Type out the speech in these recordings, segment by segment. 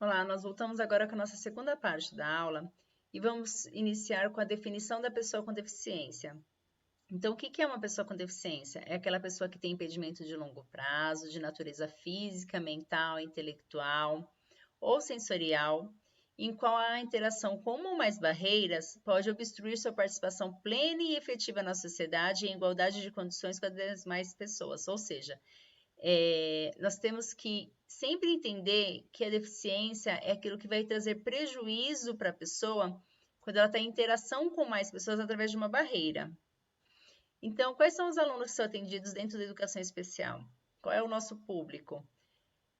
Olá, nós voltamos agora com a nossa segunda parte da aula e vamos iniciar com a definição da pessoa com deficiência. Então, o que é uma pessoa com deficiência? É aquela pessoa que tem impedimento de longo prazo, de natureza física, mental, intelectual ou sensorial, em qual a interação com uma ou mais barreiras pode obstruir sua participação plena e efetiva na sociedade em igualdade de condições com as demais pessoas, ou seja, nós temos que sempre entender que a deficiência é aquilo que vai trazer prejuízo para a pessoa quando ela está em interação com mais pessoas através de uma barreira. Então, quais são os alunos que são atendidos dentro da educação especial? Qual é o nosso público?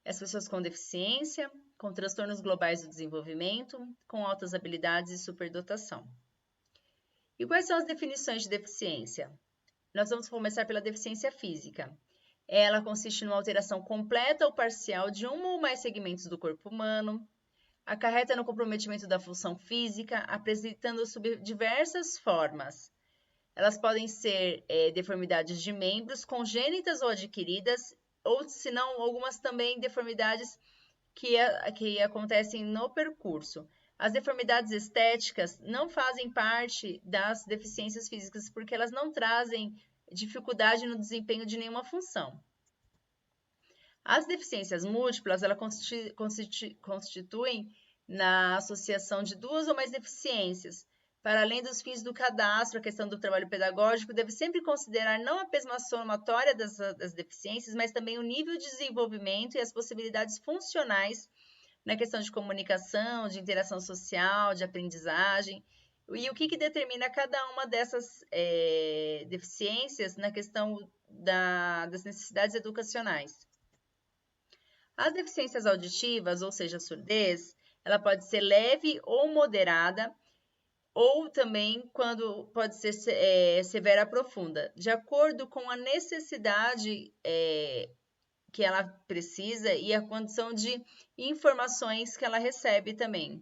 As pessoas com deficiência, com transtornos globais do desenvolvimento, com altas habilidades e superdotação. E quais são as definições de deficiência? Nós vamos começar pela deficiência física. Ela consiste numa alteração completa ou parcial de um ou mais segmentos do corpo humano, acarreta no comprometimento da função física, apresentando sob diversas formas. Elas podem ser deformidades de membros, congênitas ou adquiridas, ou, se não, algumas também deformidades que acontecem no percurso. As deformidades estéticas não fazem parte das deficiências físicas, porque elas não trazem dificuldade no desempenho de nenhuma função. As deficiências múltiplas, elas constituem na associação de duas ou mais deficiências. Para além dos fins do cadastro, a questão do trabalho pedagógico deve sempre considerar não apenas a somatória das deficiências, mas também o nível de desenvolvimento e as possibilidades funcionais na questão de comunicação, de interação social, de aprendizagem, e o que determina cada uma dessas deficiências na questão das necessidades educacionais. As deficiências auditivas, ou seja, a surdez, ela pode ser leve ou moderada, ou também quando pode ser severa profunda, de acordo com a necessidade que ela precisa e a condição de informações que ela recebe também.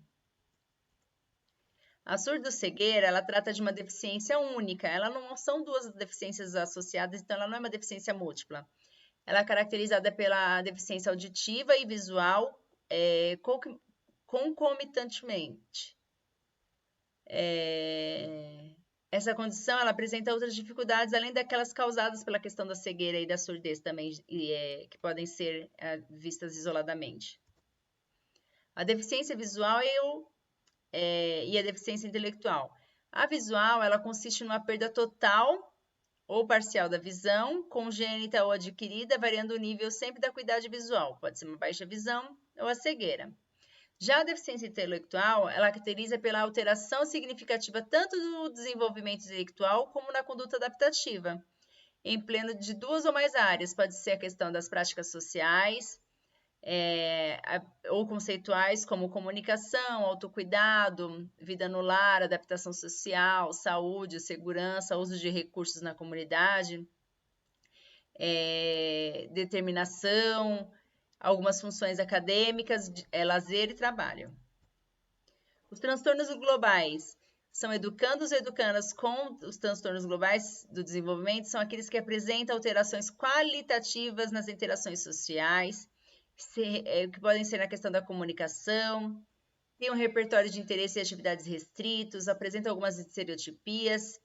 A surdo-cegueira, ela trata de uma deficiência única, ela não são duas deficiências associadas, então ela não é uma deficiência múltipla. Ela é caracterizada pela deficiência auditiva e visual concomitantemente. Essa condição ela apresenta outras dificuldades, além daquelas causadas pela questão da cegueira e da surdez também, que podem ser vistas isoladamente. A deficiência visual e a deficiência intelectual. A visual ela consiste numa perda total ou parcial da visão, congênita ou adquirida, variando o nível sempre da acuidade visual. Pode ser uma baixa visão ou a cegueira. Já a deficiência intelectual, ela caracteriza pela alteração significativa tanto do desenvolvimento intelectual como na conduta adaptativa, em pleno de duas ou mais áreas. Pode ser a questão das práticas sociais, ou conceituais como comunicação, autocuidado, vida no lar, adaptação social, saúde, segurança, uso de recursos na comunidade, determinação, algumas funções acadêmicas, lazer e trabalho. Os transtornos globais são educandos e educandas com os transtornos globais do desenvolvimento, são aqueles que apresentam alterações qualitativas nas interações sociais, que podem ser na questão da comunicação, tem um repertório de interesse e atividades restritos, apresentam algumas estereotipias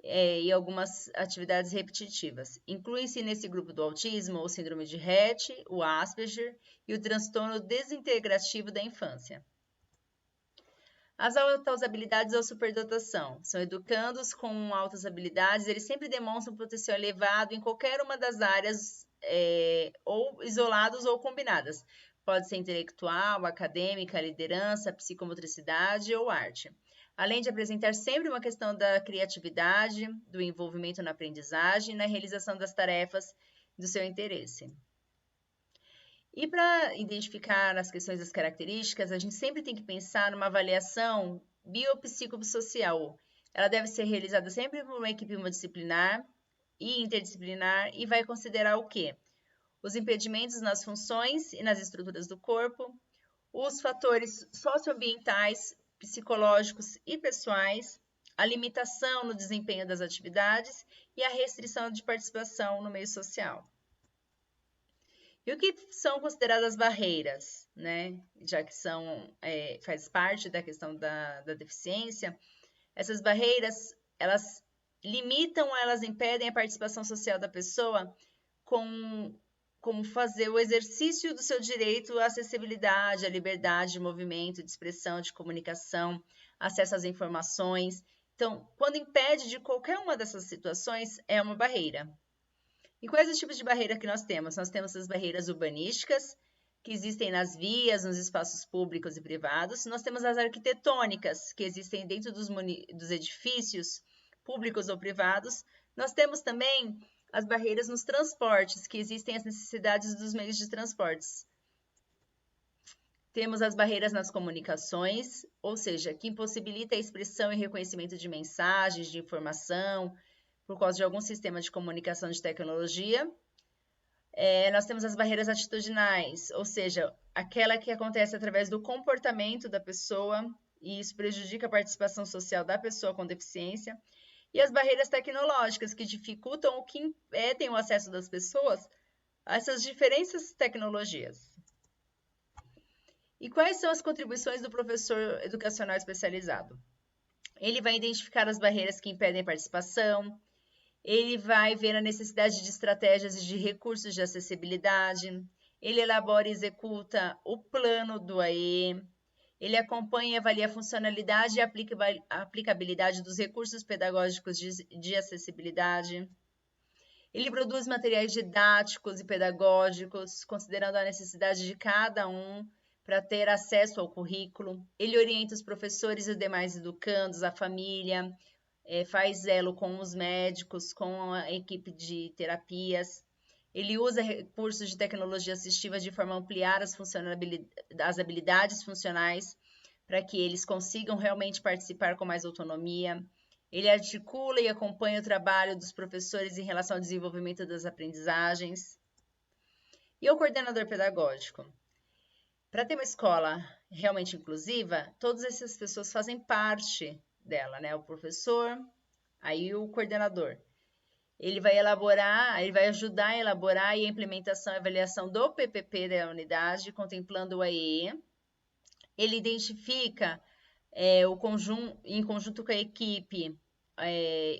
e algumas atividades repetitivas. Inclui-se nesse grupo do autismo o síndrome de Rett, o Asperger e o transtorno desintegrativo da infância. As altas habilidades ou superdotação são educandos com altas habilidades, eles sempre demonstram potencial elevado em qualquer uma das áreas, ou isolados ou combinadas. Pode ser intelectual, acadêmica, liderança, psicomotricidade ou arte. Além de apresentar sempre uma questão da criatividade, do envolvimento na aprendizagem e na realização das tarefas do seu interesse. E para identificar as questões das características, a gente sempre tem que pensar numa avaliação biopsicossocial. Ela deve ser realizada sempre por uma equipe multidisciplinar e interdisciplinar e vai considerar o quê? Os impedimentos nas funções e nas estruturas do corpo, os fatores socioambientais, psicológicos e pessoais, a limitação no desempenho das atividades e a restrição de participação no meio social. E o que são consideradas barreiras, né? Já que faz parte da questão da deficiência, essas barreiras, elas limitam, elas impedem a participação social da pessoa como fazer o exercício do seu direito à acessibilidade, à liberdade de movimento, de expressão, de comunicação, acesso às informações. Então, quando impede de qualquer uma dessas situações, é uma barreira. E quais os tipos de barreira que nós temos? Nós temos as barreiras urbanísticas, que existem nas vias, nos espaços públicos e privados. Nós temos as arquitetônicas, que existem dentro dos edifícios públicos ou privados. Nós temos também as barreiras nos transportes, que existem as necessidades dos meios de transportes. Temos as barreiras nas comunicações, ou seja, que impossibilita a expressão e reconhecimento de mensagens, de informação, por causa de algum sistema de comunicação de tecnologia. Nós temos as barreiras atitudinais, ou seja, aquela que acontece através do comportamento da pessoa, e isso prejudica a participação social da pessoa com deficiência. E as barreiras tecnológicas, que dificultam ou que impedem o acesso das pessoas a essas diferentes tecnologias. E quais são as contribuições do professor educacional especializado? Ele vai identificar as barreiras que impedem a participação, ele vai ver a necessidade de estratégias e de recursos de acessibilidade, ele elabora e executa o plano do AE, ele acompanha e avalia a funcionalidade e a aplicabilidade dos recursos pedagógicos de acessibilidade. Ele produz materiais didáticos e pedagógicos, considerando a necessidade de cada um para ter acesso ao currículo. Ele orienta os professores e os demais educandos, a família, faz elo com os médicos, com a equipe de terapias. Ele usa recursos de tecnologia assistiva de forma a ampliar as habilidades funcionais para que eles consigam realmente participar com mais autonomia. Ele articula e acompanha o trabalho dos professores em relação ao desenvolvimento das aprendizagens. E o coordenador pedagógico? Para ter uma escola realmente inclusiva, todas essas pessoas fazem parte dela, né? O professor, aí o coordenador. Ele vai elaborar, ele vai ajudar a elaborar e a implementação e avaliação do PPP da unidade, contemplando o AE. Ele identifica em conjunto com a equipe,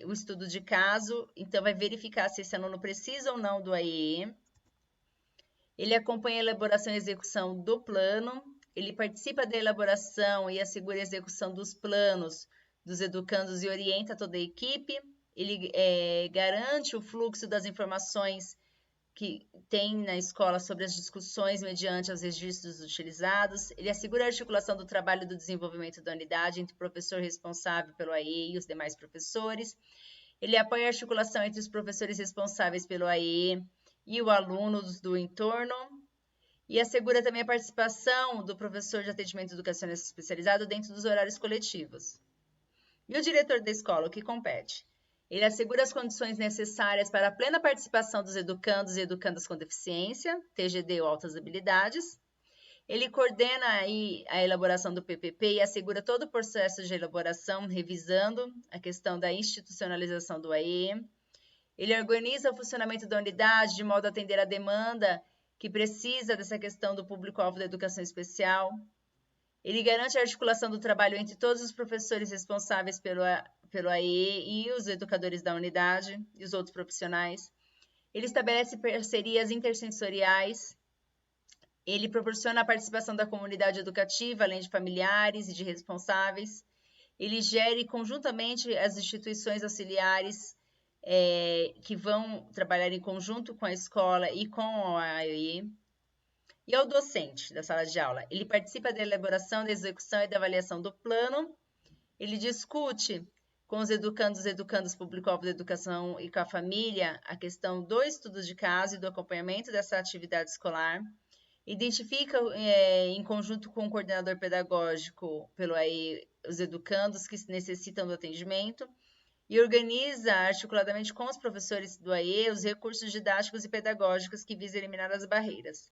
o estudo de caso, então vai verificar se esse aluno precisa ou não do AE. Ele acompanha a elaboração e execução do plano, ele participa da elaboração e assegura a execução dos planos dos educandos e orienta toda a equipe. Ele garante o fluxo das informações que tem na escola sobre as discussões mediante os registros utilizados. Ele assegura a articulação do trabalho do desenvolvimento da unidade entre o professor responsável pelo AE e os demais professores. Ele apoia a articulação entre os professores responsáveis pelo AE e o aluno do entorno. E assegura também a participação do professor de atendimento educacional especializado dentro dos horários coletivos. E o diretor da escola, o que compete? Ele assegura as condições necessárias para a plena participação dos educandos e educandas com deficiência, TGD ou altas habilidades. Ele coordena aí a elaboração do PPP e assegura todo o processo de elaboração, revisando a questão da institucionalização do AE. Ele organiza o funcionamento da unidade de modo a atender a demanda que precisa dessa questão do público-alvo da educação especial. Ele garante a articulação do trabalho entre todos os professores responsáveis pelo AE e os educadores da unidade e os outros profissionais. Ele estabelece parcerias intersensoriais. Ele proporciona a participação da comunidade educativa, além de familiares e de responsáveis. Ele gere conjuntamente as instituições auxiliares que vão trabalhar em conjunto com a escola e com a AE. E é o docente da sala de aula. Ele participa da elaboração, da execução e da avaliação do plano. Ele discute com os educandos público-alvo da educação e com a família a questão do estudo de caso e do acompanhamento dessa atividade escolar. Identifica em conjunto com o coordenador pedagógico pelo AE os educandos que necessitam do atendimento e organiza articuladamente com os professores do AE os recursos didáticos e pedagógicos que visam eliminar as barreiras.